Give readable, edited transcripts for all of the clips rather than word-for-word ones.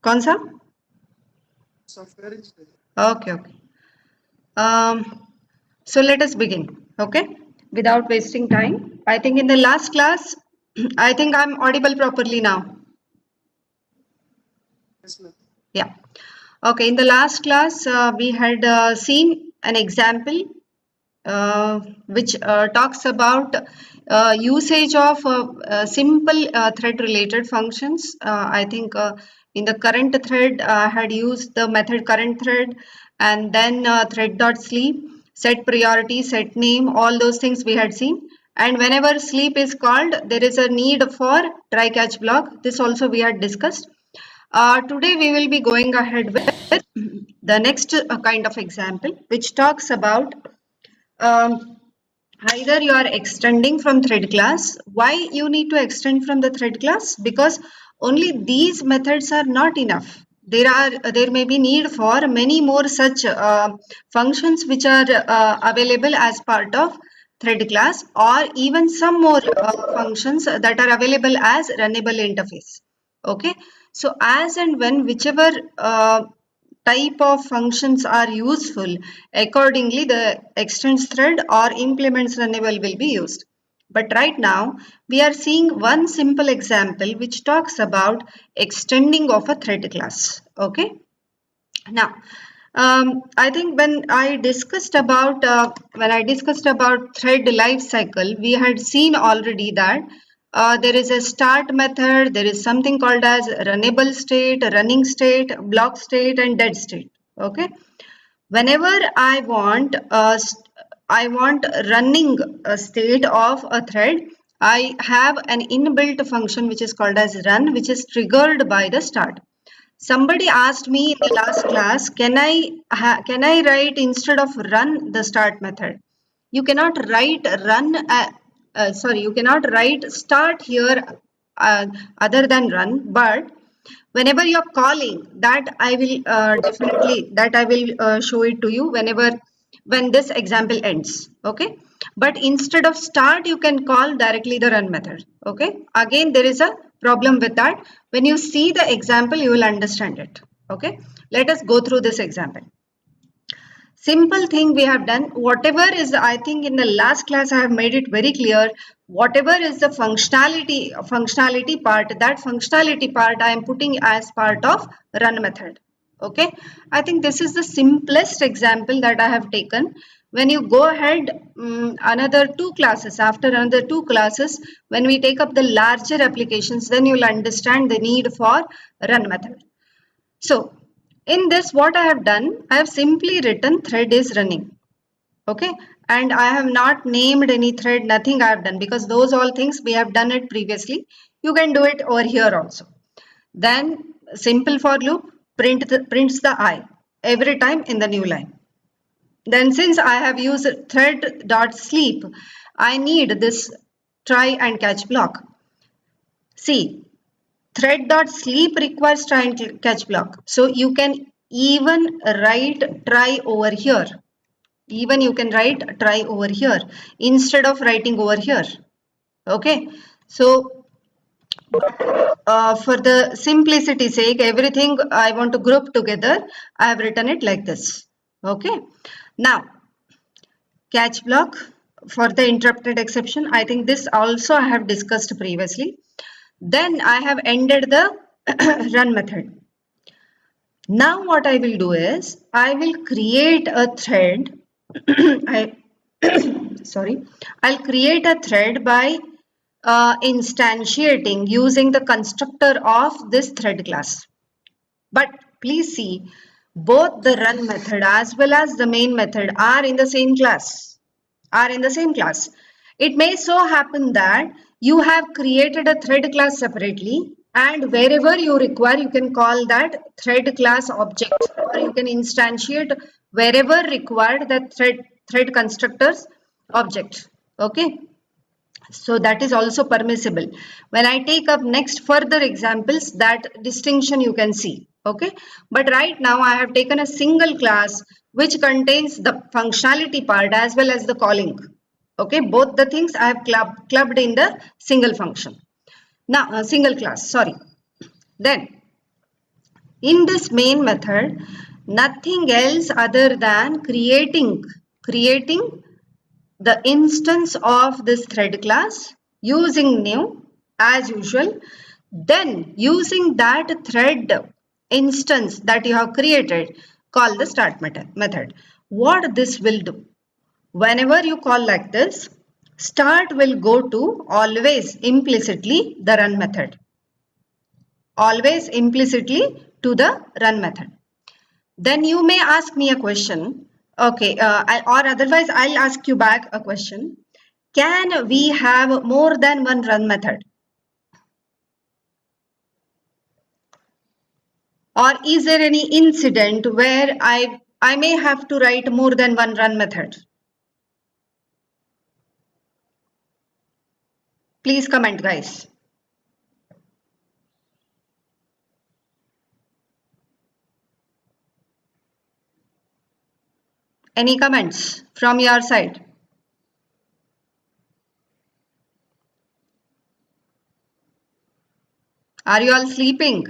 कौन सा? Software engineering. Okay, okay. So let us begin, okay? Without wasting time. I think in the last class, I think I'm audible properly now. Yes, ma'am. Yeah. Okay, in the last class, we had seen an example which talks about usage of simple thread related functions. I think in the current thread had used the method current thread, and then thread.sleep, set priority, set name, all those things we had seen. And whenever sleep is called, there is a need for try catch block. This also we had discussed. Today we will be going ahead with the next kind of example, which talks about um, either you are extending from thread class. Why you need to extend from the thread class? Because only these methods are not enough. There may be need for many more such functions which are available as part of thread class, or even some more functions that are available as runnable interface. Okay, so as and when whichever type of functions are useful, accordingly the extends thread or implements runnable will be used. But right now we are seeing one simple example which talks about extending of a thread class. Okay, now I think when I discussed about thread life cycle, we had seen already that there is a start method, there is something called as runnable state, running state, block state, and dead state. Okay, whenever I want running state of a thread, I have an inbuilt function which is called as run, which is triggered by the start. Somebody asked me in the last class, can I write instead of run the start method? You cannot write you cannot write start here other than run, but whenever you're calling that, I will show it to you when this example ends. Okay, but instead of start you can call directly the run method. Okay, again there is a problem with that. When you see the example you will understand it. Okay, let us go through this example. Simple thing we have done, whatever is, I think in the last class I have made it very clear, whatever is the functionality part, that functionality part I am putting as part of run method. Okay, I think this is the simplest example that I have taken. When you go ahead, another two classes, after another two classes, when we take up the larger applications, then you will understand the need for run method. So in this, what I have done, I have simply written thread is running. Okay. And I have not named any thread, nothing I have done, because those all things we have done it previously. You can do it over here also. Then simple for loop prints the I every time in the new line. Then since I have used thread.sleep, I need this try and catch block. See, thread.sleep requires try and catch block. So you can even write try over here. Even you can write try over here instead of writing over here. Okay. So for the simplicity sake, everything I want to group together, I have written it like this. Okay. Now, catch block for the interrupted exception. I think this also I have discussed previously. Then I have ended the run method. Now what I will do is I will create a thread. I sorry, I'll create a thread by instantiating using the constructor of this thread class. But please see, both the run method as well as the main method are in the same class. It may so happen that you have created a thread class separately, and wherever you require, you can call that thread class object, or you can instantiate wherever required that thread constructors object. Okay. So that is also permissible. When I take up next further examples, that distinction you can see. Okay. But right now I have taken a single class which contains the functionality part as well as the calling. Okay. Both the things I have clubbed in the single function. Now, single class, sorry. Then In this main method, nothing else other than creating the instance of this thread class using new as usual. Then using that thread instance that you have created, call the start method. What this will do? Whenever you call like this, start will go to always implicitly the run method. Always implicitly to the run method. Then you may ask me a question. Okay, or otherwise I'll ask you back a question. Can we have more than one run method? Or is there any incident where I may have to write more than one run method? Please comment, guys. Any comments from your side? Are you all sleeping?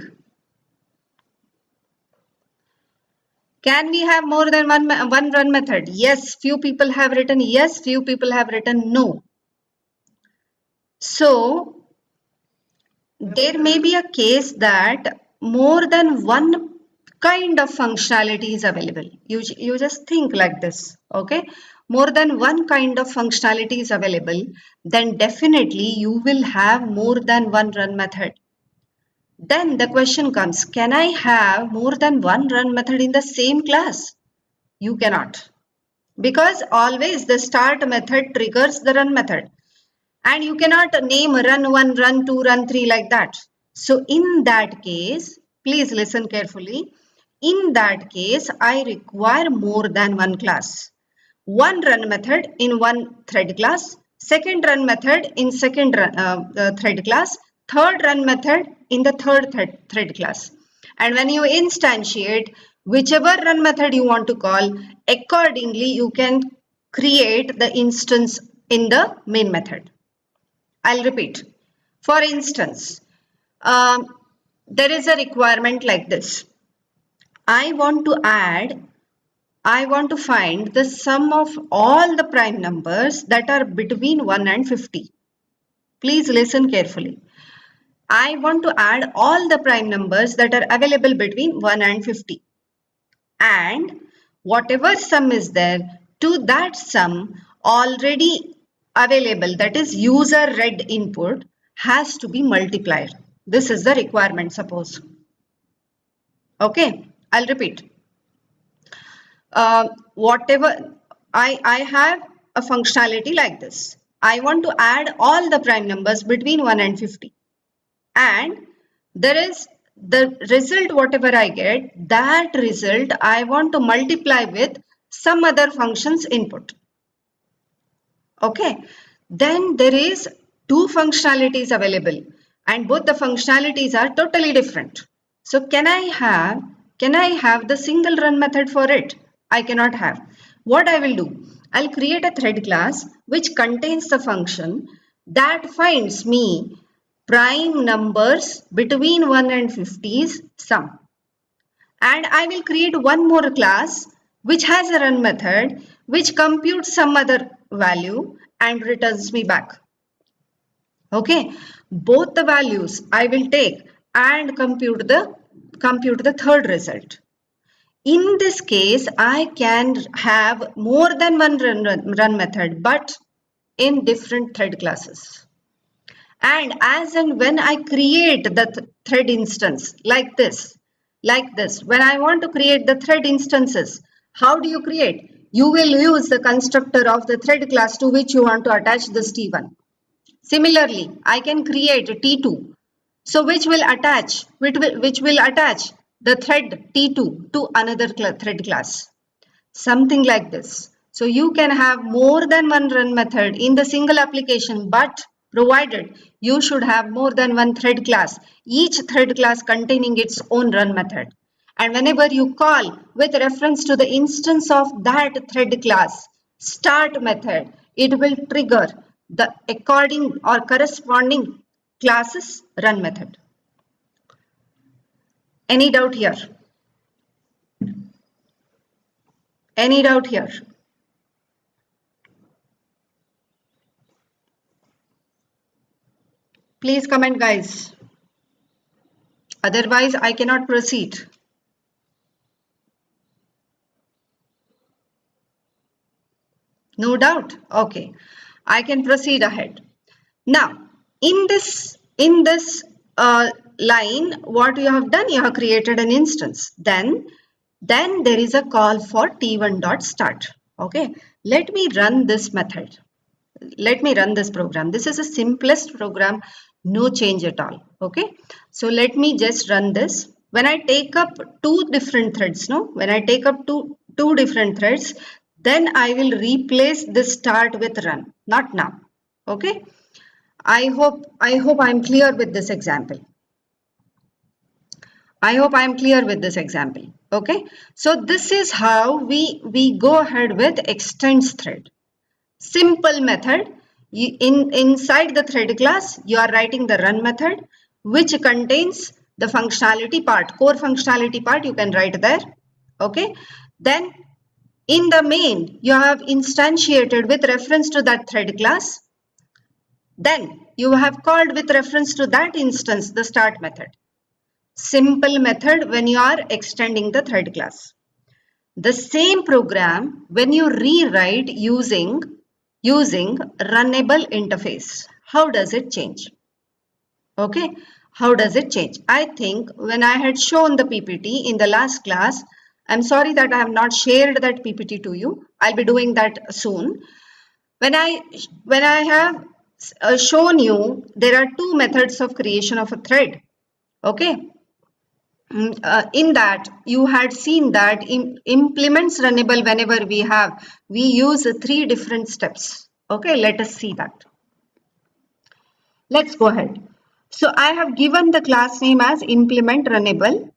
Can we have more than one run method? Yes, few people have written yes, few people have written no. So there may be a case that more than one kind of functionality is available. You just think like this, okay? More than one kind of functionality is available, then definitely you will have more than one run method. Then the question comes, can I have more than one run method in the same class? You cannot. Because always the start method triggers the run method. And you cannot name run 1, run 2, run 3 like that. So in that case, please listen carefully. In that case, I require more than one class. One run method in one thread class, second run method in second thread class, third run method in the third thread class. And when you instantiate whichever run method you want to call, accordingly you can create the instance in the main method. I'll repeat. For instance, there is a requirement like this. I want to find the sum of all the prime numbers that are between 1 and 50. Please listen carefully. I want to add all the prime numbers that are available between 1 and 50. And whatever sum is there, to that sum already available, that is user read input, has to be multiplied. This is the requirement, suppose. Okay, I'll repeat. Whatever I have a functionality like this. I want to add all the prime numbers between 1 and 50. And there is the result, whatever I get, that result I want to multiply with some other functions input. Okay, then there is two functionalities available and both the functionalities are totally different. So can I have the single run method for it? I cannot have. What I will do, I'll create a thread class which contains the function that finds me prime numbers between 1 and 50's sum. And I will create one more class which has a run method which computes some other value and returns me back. Okay, both the values I will take and compute the third result. In this case, I can have more than one run method, but in different thread classes. And as and when I create the thread instance like this, when I want to create the thread instances, how do you create? You will use the constructor of the thread class to which you want to attach this T1. Similarly, I can create a T2. So which will attach the thread T2 to another thread class. Something like this. So you can have more than one run method in the single application, but provided you should have more than one thread class, each thread class containing its own run method. And whenever you call with reference to the instance of that thread class start method, it will trigger the according or corresponding class's run method. Any doubt here? Any doubt here? Please comment, guys. Otherwise, I cannot proceed. No doubt. Okay, I can proceed ahead. Now, in this line, what you have done, you have created an instance. Then there is a call for t1.start. Okay, let me run this method. Let me run this program. This is the simplest program, no change at all. Okay, so let me just run this. When I take up two different threads, no, when I take up two different threads, then I will replace this start with run, not now. Okay, I hope I'm clear with this example. I hope I'm clear with this example. Okay, so this is how we go ahead with extends thread. Simple method. Inside the thread class, you are writing the run method, which contains the functionality part, core functionality part. You can write there. Okay, then in the main, you have instantiated with reference to that thread class. Then you have called with reference to that instance the start method. Simple method when you are extending the thread class. The same program when you rewrite using runnable interface. How does it change? Okay, how does it change? I think when I had shown the PPT in the last class, I'm sorry that I have not shared that PPT to you. I'll be doing that soon. When I have shown you, there are two methods of creation of a thread. Okay, in that you had seen that implements runnable whenever we use three different steps. Okay, let us see that. Let's go ahead. So I have given the class name as implement runnable,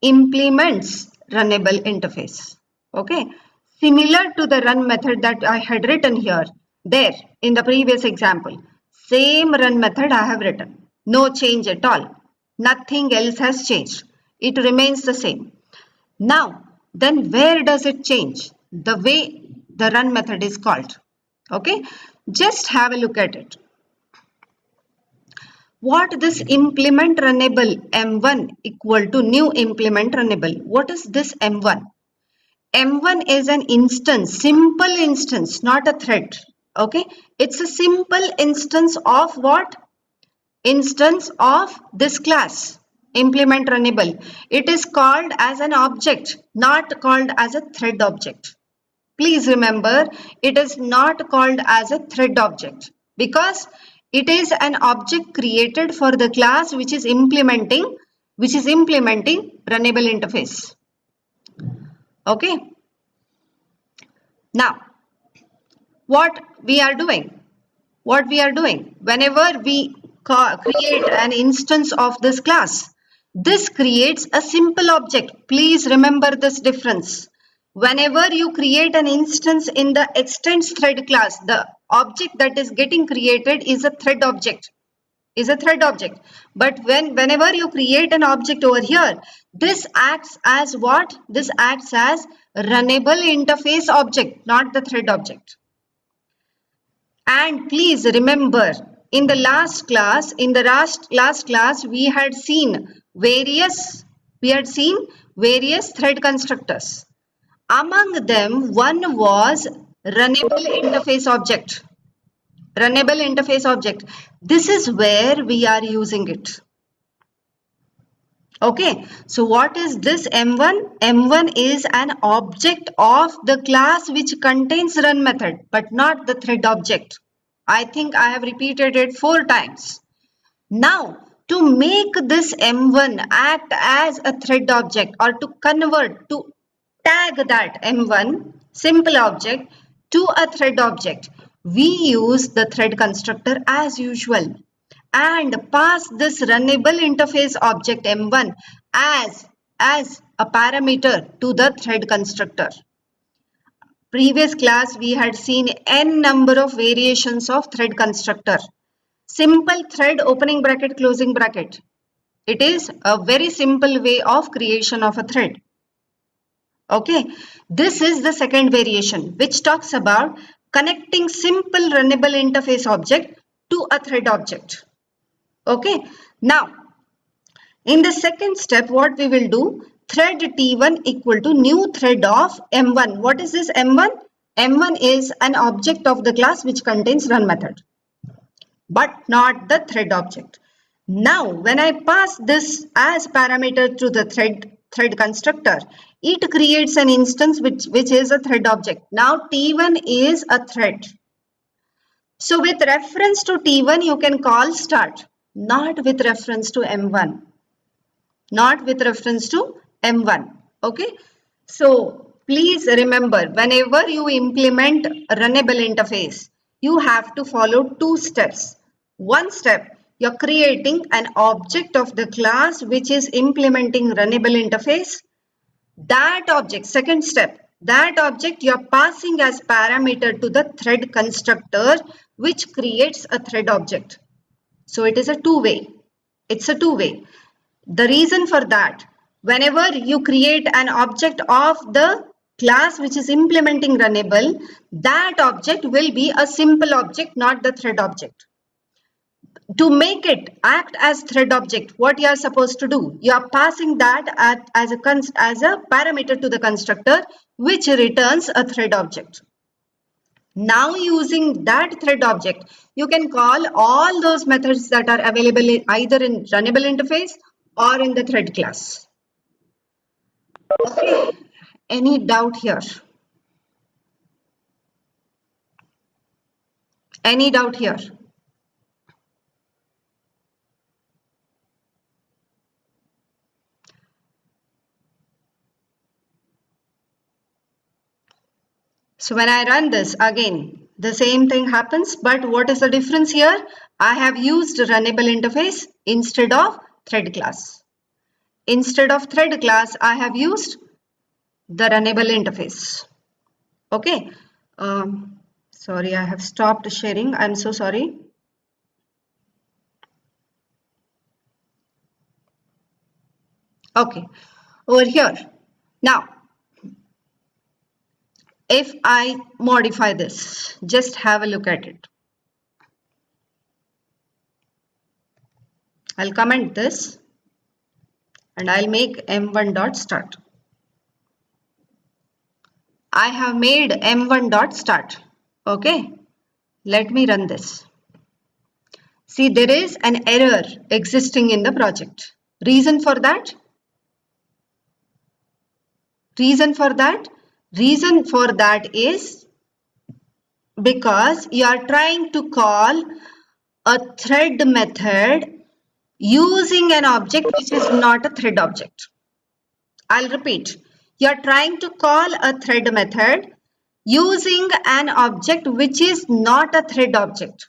implements runnable interface. Okay, similar to the run method that I had written here there in the previous example. Same run method I have written, no change at all, nothing else has changed, it remains the same. Now then, where does it change? The way the run method is called. Okay, just have a look at it. What this implement runnable m1 equal to new implement runnable. What is this m1? M1 is an instance, simple instance, not a thread. Okay, it's a simple instance of what? Instance of this class, implement runnable. It is called as an object, not called as a thread object. Please remember, it is not called as a thread object because it is an object created for the class which is implementing runnable interface. Okay. Now, what we are doing whenever we create an instance of this class, this creates a simple object. Please remember this difference. Whenever you create an instance in the extends thread class, the object that is getting created is a thread object, but whenever you create an object over here, this acts as what? This acts as runnable interface object, not the thread object. And please remember, in the last class, we had seen various thread constructors. Among them, one was runnable interface object. Runnable interface object. This is where we are using it. Okay, so what is this M1? M1 is an object of the class which contains run method, but not the thread object. I think I have repeated it 4 times. Now, to make this M1 act as a thread object, or to convert, to tag that M1 simple object to a thread object, we use the thread constructor as usual and pass this runnable interface object M1 as a parameter to the thread constructor. Previous class we had seen n number of variations of thread constructor. Simple thread opening bracket closing bracket. It is a very simple way of creation of a thread. Okay, this is the second variation which talks about connecting simple runnable interface object to a thread object. Okay, now in the second step, what we will do, thread T1 equal to new thread of M1. What is this M1? M1 is an object of the class which contains run method, but not the thread object. Now, when I pass this as parameter to the thread constructor, it creates an instance which is a thread object. Now, T1 is a thread. So, with reference to T1, you can call start, not with reference to M1. Not with reference to M1. Okay. So please remember, whenever you implement a runnable interface, you have to follow two steps. One step, you're creating an object of the class which is implementing runnable interface. That object, second step, that object you're passing as parameter to the thread constructor which creates a thread object. So it is a two-way. It's a two-way. The reason for that, whenever you create an object of the class which is implementing runnable, that object will be a simple object, not the thread object. To make it act as thread object, what you are supposed to do? You are passing that as a parameter to the constructor which returns a thread object. Now using that thread object, you can call all those methods that are available either in runnable interface or in the thread class. Okay, any doubt here? Any doubt here? So when I run this again, the same thing happens, but what is the difference here? I have used runnable interface instead of thread class. Instead of thread class, I have used the runnable interface. Okay. Sorry, I have stopped sharing. I'm so sorry. Okay, over here. Now, if I modify this, just have a look at it. I'll comment this and I'll make m1 dot start. I have made m1 dot start. Okay, let me run this. See, there is an error existing in the project. Reason for that? Reason for that? Reason for that is because you are trying to call a thread method using an object which is not a thread object. I'll repeat. You are trying to call a thread method using an object which is not a thread object.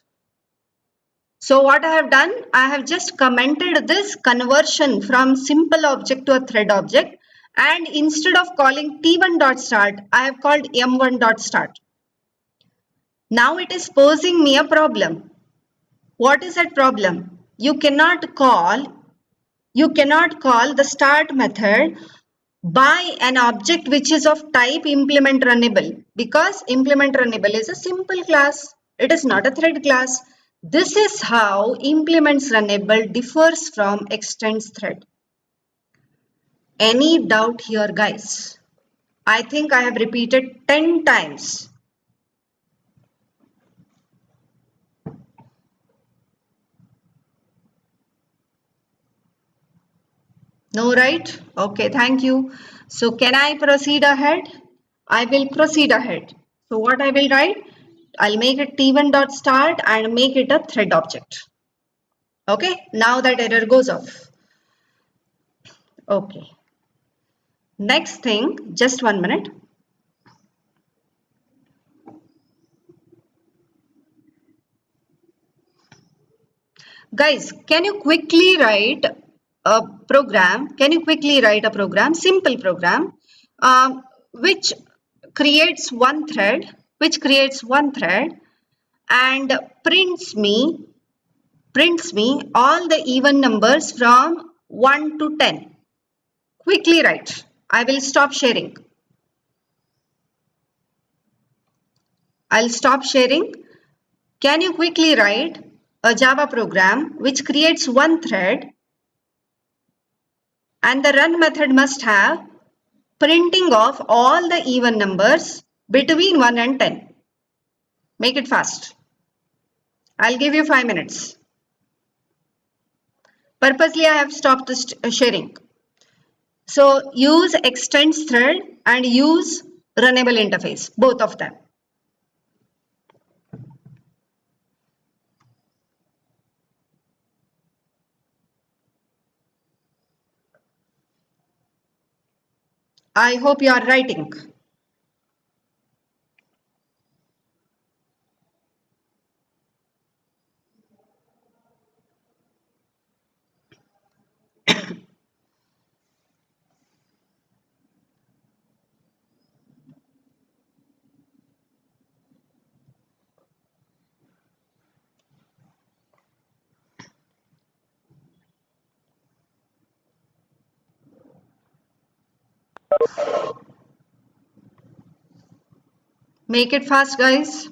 So what I have done, I have just commented this conversion from simple object to a thread object, and instead of calling t1.start, I have called m1.start. Now it is posing me a problem. What is that problem? You cannot call the start method by an object which is of type implement runnable, because implement runnable is a simple class. It is not a thread class. This is how implements runnable differs from extends thread. Any doubt here, guys? I think I have repeated 10 times. No, right? Okay, thank you. So can I proceed ahead? I will proceed ahead. So what I will write? I'll make it t1.start and make it a thread object. Okay, now that error goes off. Okay. Next thing, just 1 minute. Guys, can you quickly write a program? Can you quickly write a program, simple program, which creates one thread, and prints me all the even numbers from 1 to 10. Quickly write. I will stop sharing. I'll stop sharing. Can you quickly write a Java program which creates one thread, and the run method must have printing of all the even numbers between 1 and 10. Make it fast. I'll give you 5 minutes. Purposely I have stopped the sharing. So use extends thread and use runnable interface, both of them. I hope you are writing. Make it fast, guys.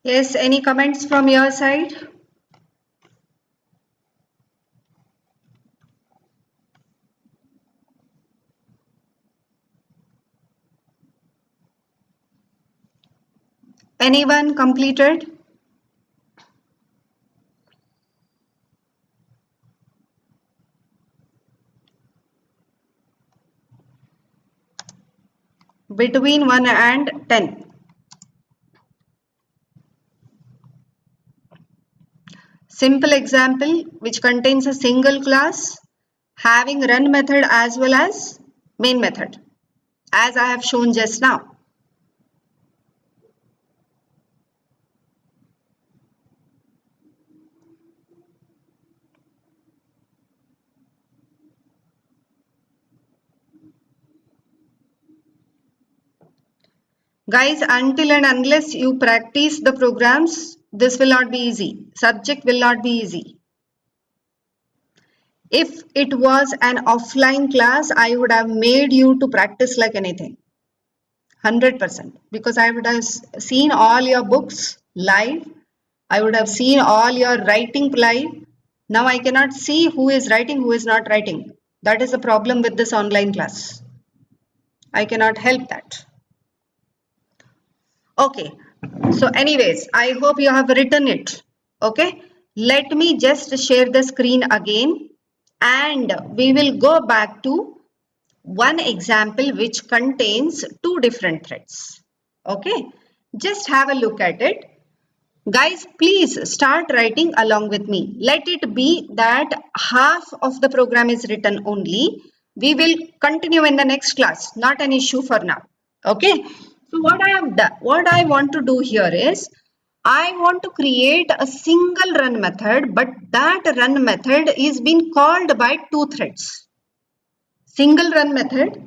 Yes, any comments from your side? Anyone completed? Between 1 and 10. Simple example which contains a single class having run method as well as main method, as I have shown just now. Guys, until and unless you practice the programs, this will not be easy. Subject will not be easy. If it was an offline class, I would have made you to practice like anything. 100%. Because I would have seen all your books live. I would have seen all your writing live. Now I cannot see who is writing, who is not writing. That is the problem with this online class. I cannot help that. Okay. So anyways, I hope you have written it. Okay. Let me just share the screen again and we will go back to one example which contains two different threads. Okay. Just have a look at it. Guys, please start writing along with me. Let it be that half of the program is written only. We will continue in the next class. Not an issue for now. Okay. So what I have done, what I want to do here is, I want to create a single run method, but that run method is being called by two threads. single run method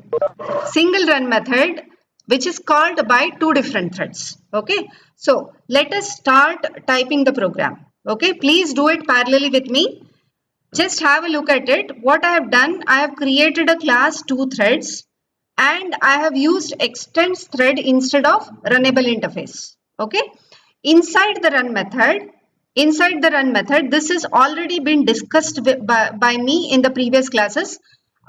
which is called by two different threads. Okay, so let us start typing the program. Okay, please do it parallelly with me. Just have a look at it. What I have done, I have created a class two threads and I have used extends thread instead of runnable interface. Okay, inside the run method, this has already been discussed by me in the previous classes.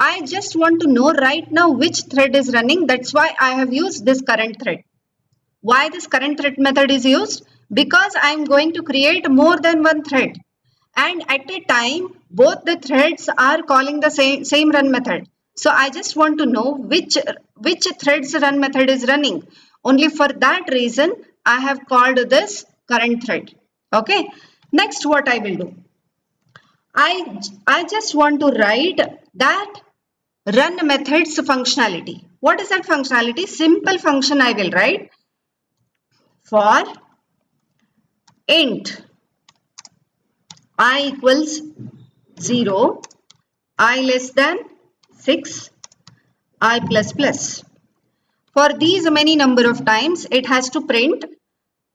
I just want to know right now which thread is running. That's why I have used this current thread. Why this current thread method is used? Because I am going to create more than one thread. And at a time, both the threads are calling the same run method. So I just want to know which thread's run method is running. Only for that reason, I have called this current thread. Okay. Next, what I will do? I just want to write that run methods functionality. What is that functionality? Simple function I will write for int I equals 0, I less than 6, I plus plus. For these many number of times, it has to print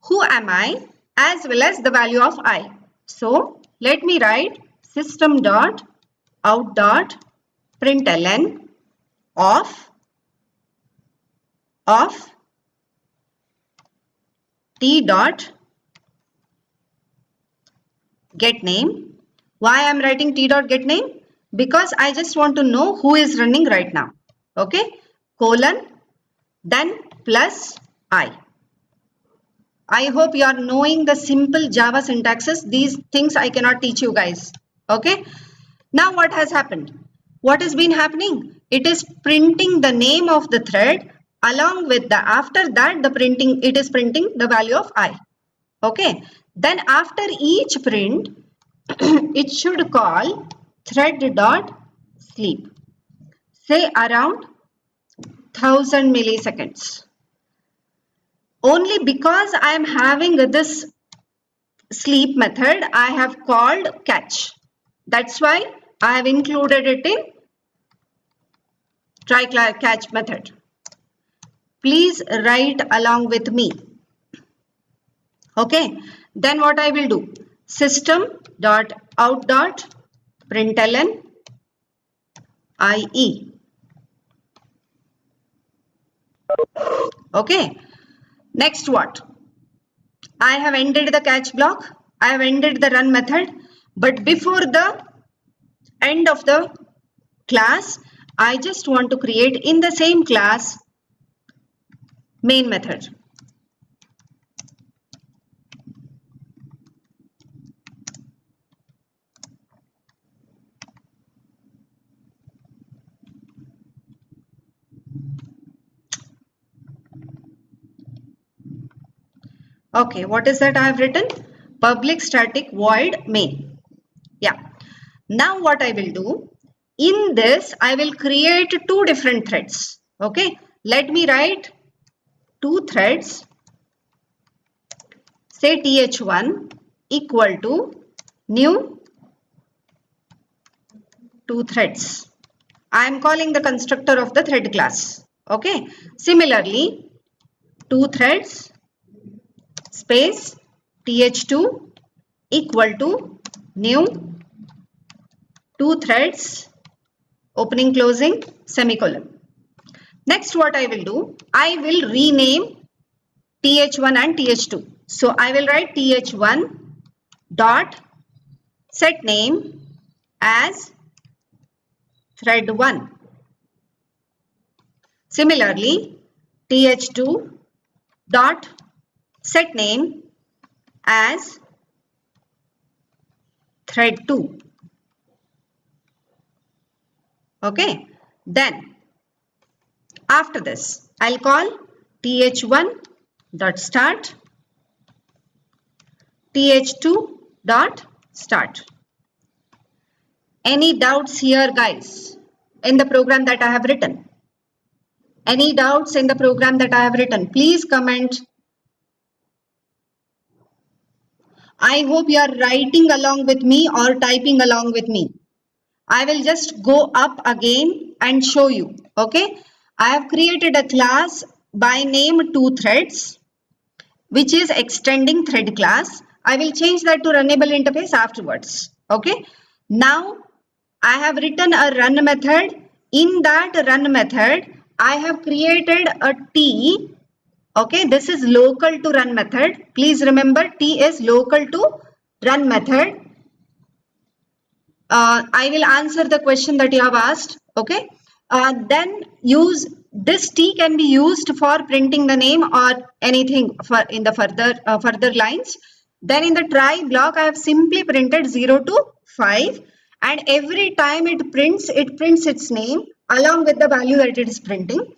who am I as well as the value of I. So let me write system dot out dot println of t dot get name. Why I am writing t dot get name? Because I just want to know who is running right now. Okay, colon then plus I. I hope you are knowing the simple Java syntaxes. These things I cannot teach you guys. Okay. Now what has happened? What has been happening? It is printing the name of the thread along with the after that it is printing the value of I. Okay. Then after each print, it should call thread dot sleep. Say around 1000 milliseconds. Only because I am having this sleep method, I have called catch. That's why I have included it in try catch method. Please write along with me. Okay. Then what I will do? System dot out dot println IE. Okay. Next what? I have ended the catch block. I have ended the run method. But before the end of the class, I just want to create in the same class main method. Okay, what is that I have written? Public static void main. Yeah. Now what I will do? In this, I will create two different threads. Okay. Let me write two threads. Say th1 equal to new two threads. I am calling the constructor of the thread class. Okay. Similarly, two threads space th2 equal to new two threads opening closing semicolon. Next what I will do, I will rename th1 and th2. So I will write th1 dot set name as thread1. Similarly, th2 dot set name as thread2. Okay. Then after this, I'll call th1 dot start, th2 dot start. Any doubts here, guys, in the program that I have written? Any doubts in the program that I have written? Please comment. I hope you are writing along with me or typing along with me. I will just go up again and show you. Okay. I have created a class by name toThreads, which is extending thread class. I will change that to runnable interface afterwards. Okay. Now I have written a run method. In that run method, I have created a T. Okay, this is local to run method. Please remember T is local to run method. I will answer the question that you have asked. Okay. Then use this T can be used for printing the name or anything for in the further lines. Then in the try block, I have simply printed 0 to 5, and every time it prints its name along with the value that it is printing.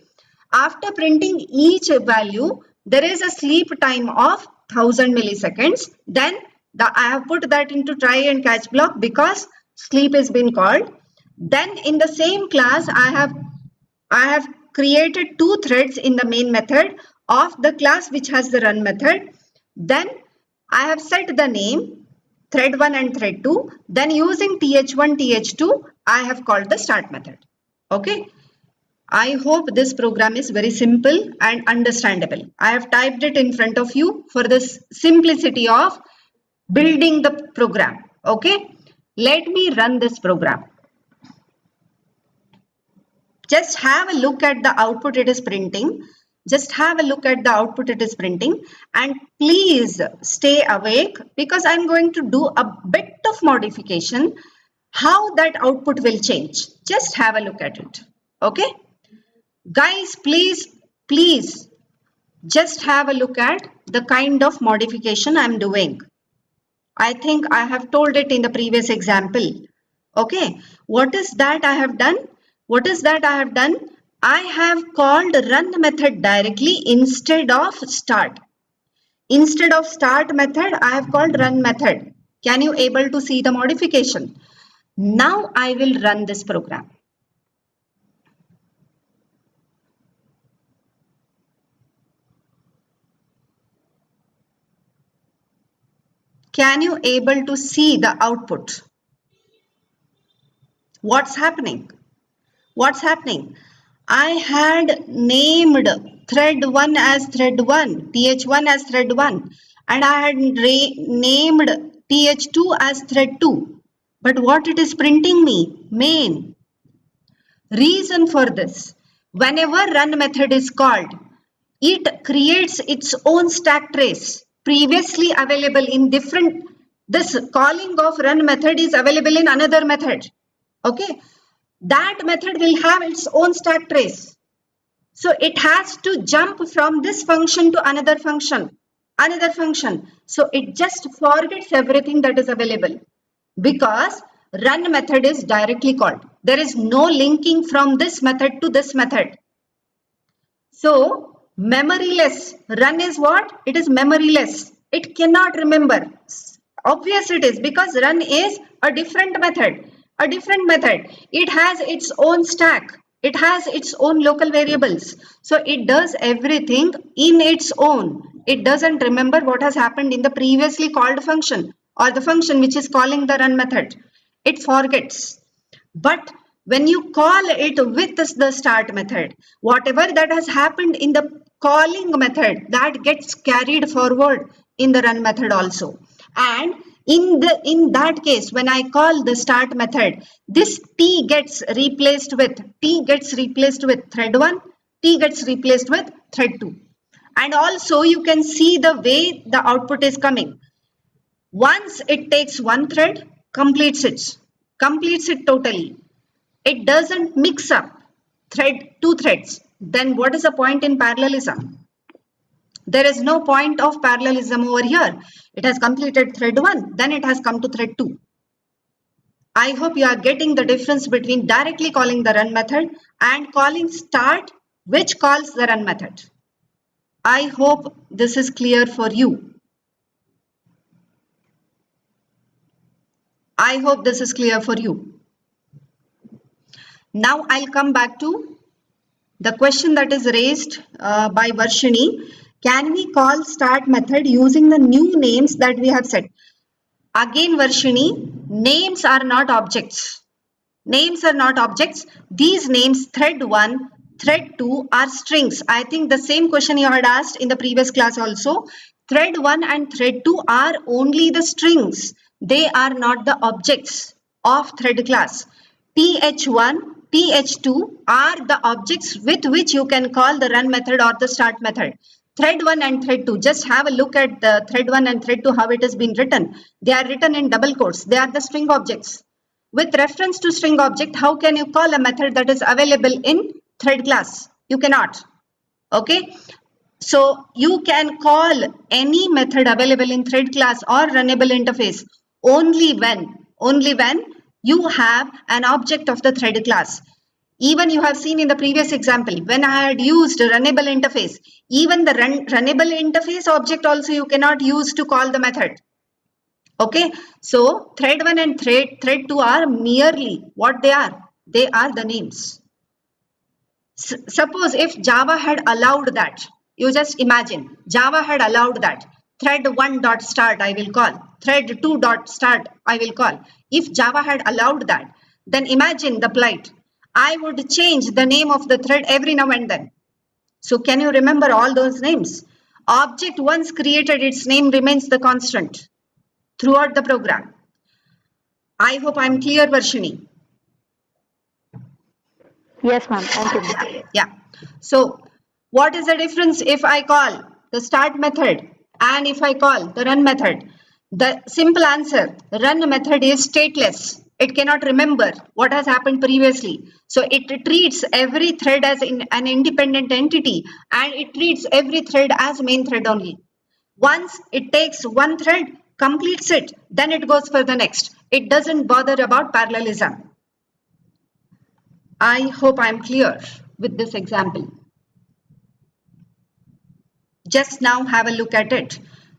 After printing each value, there is a sleep time of 1000 milliseconds. Then I have put that into try and catch block because sleep has been called. Then in the same class, I have created two threads in the main method of the class which has the run method. Then I have set the name thread 1 and thread 2. Then using th1, th2, I have called the start method. Okay. I hope this program is very simple and understandable. I have typed it in front of you for the simplicity of building the program. Okay. Let me run this program. Just have a look at the output it is printing. Just have a look at the output it is printing, and please stay awake because I'm going to do a bit of modification how that output will change. Just have a look at it. Okay. Guys, please just have a look at the kind of modification I'm doing. I think I have told it in the previous example. Okay, what is that I have done? What is that I have done? I have called run method directly instead of start. Instead of start method, I have called run method. Can you able to see the modification? Now I will run this program. Can you able to see the output? What's happening? What's happening? I had named thread 1 as thread 1, th1 as thread 1, and I had named th2 as thread 2. But what it is printing me? Main. Reason for this, whenever run method is called, it creates its own stack trace previously available in different. This calling of run method is available in another method. Okay, that method will have its own stack trace. So it has to jump from this function to another function. So it just forgets everything that is available because run method is directly called. There is no linking from this method to this method. So memoryless. Run is what? It is memoryless. It cannot remember. Obvious it is because run is a different method. A different method. It has its own stack. It has its own local variables. So it does everything in its own. It doesn't remember what has happened in the previously called function or the function which is calling the run method. It forgets. But when you call it with the start method, whatever that has happened in the calling method, that gets carried forward in the run method also. And in that case, when I call the start method, this T gets replaced with thread 1, T gets replaced with thread 2. And also you can see the way the output is coming. Once it takes one thread, completes it totally. It doesn't mix up two threads. Then what is the point in parallelism? There is no point of parallelism over here. It has completed thread 1, then it has come to thread 2. I hope you are getting the difference between directly calling the run method and calling start, which calls the run method. I hope this is clear for you. I hope this is clear for you. Now I'll come back to the question that is raised by Varshini. Can we call start method using the new names that we have set? Again, Varshini, names are not objects. Names are not objects. These names thread 1, thread 2 are strings. I think the same question you had asked in the previous class also. Thread 1 and thread 2 are only the strings. They are not the objects of thread class. th1, th2 are the objects with which you can call the run method or the start method. Thread 1 and thread 2, just have a look at the thread 1 and thread 2, how it has been written. They are written in double quotes. They are the string objects. With reference to string object, how can you call a method that is available in thread class? You cannot. Okay. So you can call any method available in thread class or runnable interface only when you have an object of the thread class. Even you have seen in the previous example, when I had used runnable interface, even the runnable interface object also you cannot use to call the method. Okay, so thread 1 and thread 2 are merely what they are. They are the names. Suppose if Java had allowed that, you just imagine Java had allowed that thread 1 dot start I will call, thread 2 dot start I will call. If Java had allowed that, then imagine the plight. I would change the name of the thread every now and then. So can you remember all those names? Object once created, its name remains the constant throughout the program. I hope I'm clear, Varshini. Yes, ma'am. Thank you, ma'am. Yeah. So what is the difference if I call the start method and if I call the run method? The simple answer, run method is stateless. It cannot remember what has happened previously. So it treats every thread as an independent entity and it treats every thread as main thread only. Once it takes one thread, completes it, then it goes for the next. It doesn't bother about parallelism. I hope I'm clear with this example. Just now have a look at it.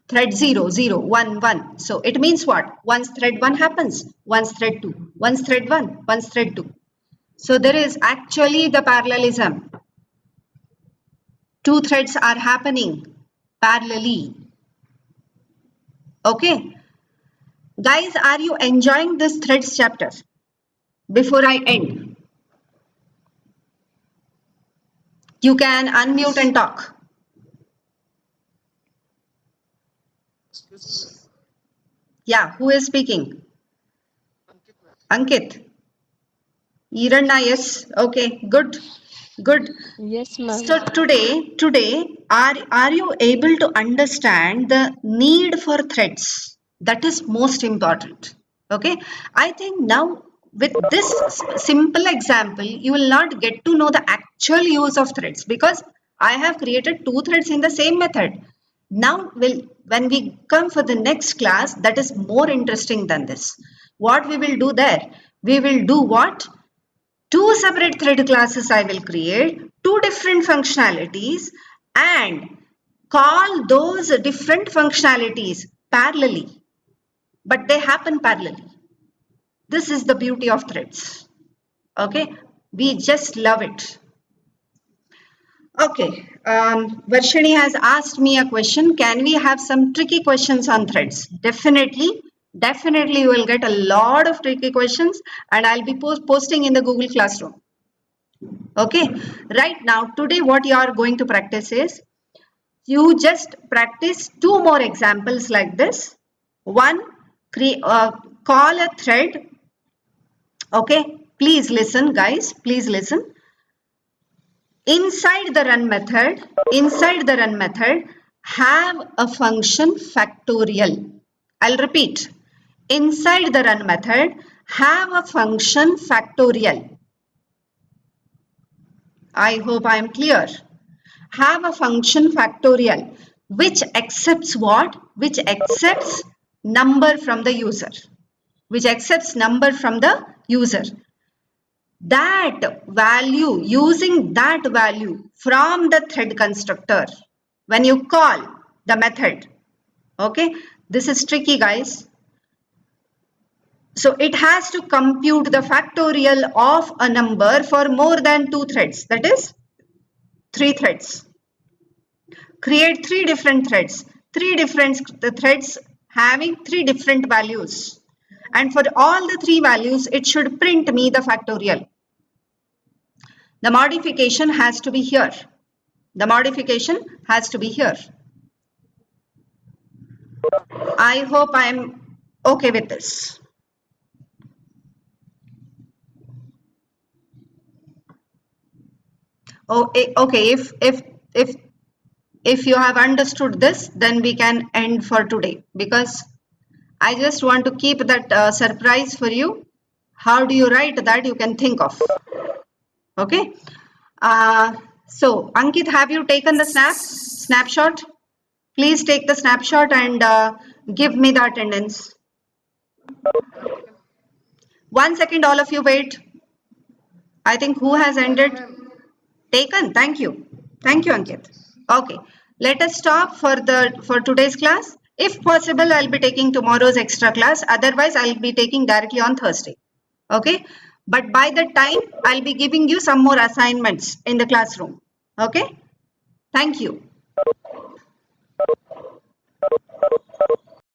Thread 0, 0, 1, 1. So it means what? Once thread 1 happens, once thread 2. Once thread 1, once thread 2. So there is actually the parallelism. Two threads are happening parallelly. Okay. Guys, are you enjoying this threads chapter? Before I end, you can unmute and talk. Excuse me, Yeah, who is speaking? Ankit, ma'am. Ankit. Iranna, yes. Okay, good. Good. Yes, ma'am. So today, are you able to understand the need for threads? That is most important. Okay. I think now with this simple example, you will not get to know the actual use of threads because I have created two threads in the same method. Now, when we come for the next class, that is more interesting than this. What we will do there? We will do what? Two separate thread classes I will create, two different functionalities and call those different functionalities parallelly, but they happen parallelly. This is the beauty of threads. Okay, we just love it. Okay, Varshini has asked me a question. Can we have some tricky questions on threads? Definitely, definitely you will get a lot of tricky questions and I'll be posting in the Google Classroom. Okay, right now, today what you are going to practice is, you just practice two more examples like this. One, call a thread. Okay, please listen guys, please listen. Inside the run method, have a function factorial. I'll repeat. Inside the run method, have a function factorial. I hope I am clear. Have a function factorial which accepts what? Which accepts number from the user. Which accepts number from the user. That value, using that value from the thread constructor when you call the method. Okay, this is tricky guys. So it has to compute the factorial of a number for more than two threads, that is three threads. Create three different threads having three different values And for all the three values, it should print me the factorial. The modification has to be here. The modification has to be here. I hope I am okay with this. Oh, okay. If you have understood this, then we can end for today, because I just want to keep that surprise for you. How do you write that? You can think of. Okay. So Ankit, have you taken the snapshot? Please take the snapshot and give me the attendance. 1 second, all of you wait. I think who has ended? Taken. Thank you. Thank you, Ankit. Okay. Let us stop for today's class. If possible, I'll be taking tomorrow's extra class. Otherwise, I'll be taking directly on Thursday. Okay. But by that time, I'll be giving you some more assignments in the classroom. Okay. Thank you.